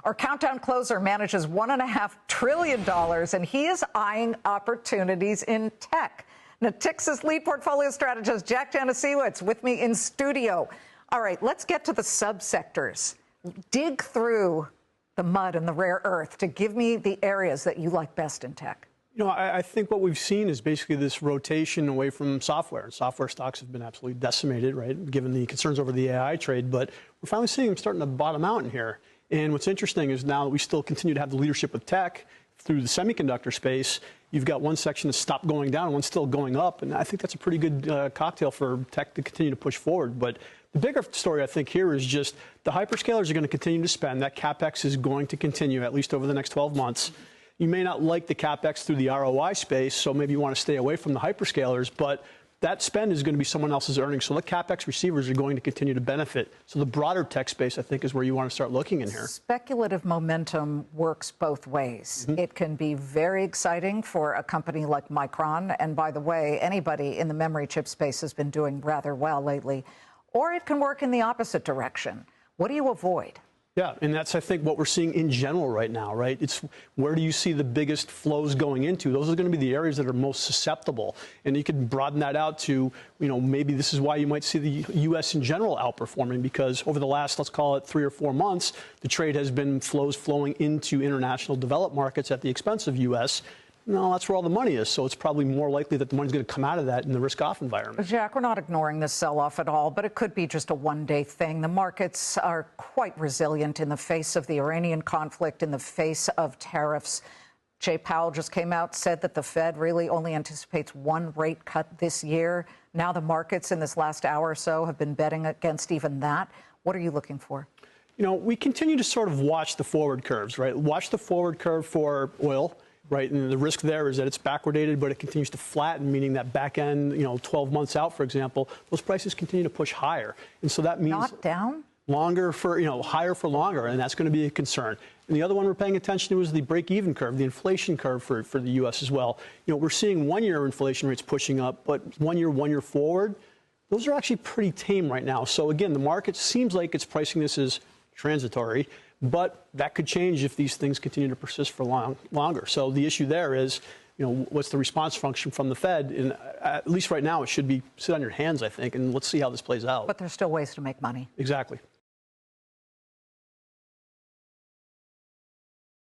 Our countdown closer manages $1.5 trillion, and he is eyeing opportunities in tech. Natixis lead portfolio strategist Jack Janasiewicz with me in studio. All right, let's get to the subsectors. Dig through the mud and the rare earth to give me the areas that you like best in tech. You know, I think what we've seen is basically this rotation away from software. Software stocks have been absolutely decimated, right, given the concerns over the AI trade. But we're finally seeing them starting to bottom out in here. And what's interesting is now that we still continue to have the leadership with tech through the semiconductor space, you've got one section that's stopped going down and one's still going up. And I think that's a pretty good cocktail for tech to continue to push forward. But the bigger story, I think, here is just the hyperscalers are going to continue to spend. That CapEx is going to continue at least over the next 12 months. You may not like the CapEx through the ROI space, so maybe you want to stay away from the hyperscalers, but that spend is going to be someone else's earnings. So the CapEx receivers are going to continue to benefit. So the broader tech space, I think, is where you want to start looking in here. Speculative momentum works both ways. It can be very exciting for a company like Micron. And by the way, anybody in the memory chip space has been doing rather well lately. Or it can work in the opposite direction. What do you avoid? Yeah, and that's, I think, what we're seeing in general right now, right? It's where do you see the biggest flows going into? Those are going to be the areas that are most susceptible. And you can broaden that out to, you know, maybe this is why you might see the U.S. in general outperforming, because over the last, let's call it 3 or 4 months, the trade has been flows flowing into international developed markets at the expense of U.S. No, that's where all the money is. So it's probably more likely that the money's going to come out of that in the risk-off environment. Jack, we're not ignoring this sell-off at all, but it could be just a one-day thing. The markets are quite resilient in the face of the Iranian conflict, in the face of tariffs. Jay Powell just came out, said that the Fed really only anticipates one rate cut this year. Now the markets in this last hour or so have been betting against even that. What are you looking for? You know, we continue to sort of watch the forward curves, right? Watch the forward curve for oil. Right, and the risk there is that it's backwardated, but it continues to flatten, meaning that back end, 12 months out, for example, those prices continue to push higher. And so that means not down? Longer for, higher for longer, and that's going to be a concern. And the other one we're paying attention to is the break-even curve, the inflation curve for the U.S. as well. We're seeing one-year inflation rates pushing up, but one year forward, those are actually pretty tame right now. So again, the market seems like it's pricing this as transitory. But that could change if these things continue to persist for longer. So the issue there is, what's the response function from the Fed? And at least right now, it should be sit on your hands, I think, and let's see how this plays out. But there's still ways to make money. Exactly.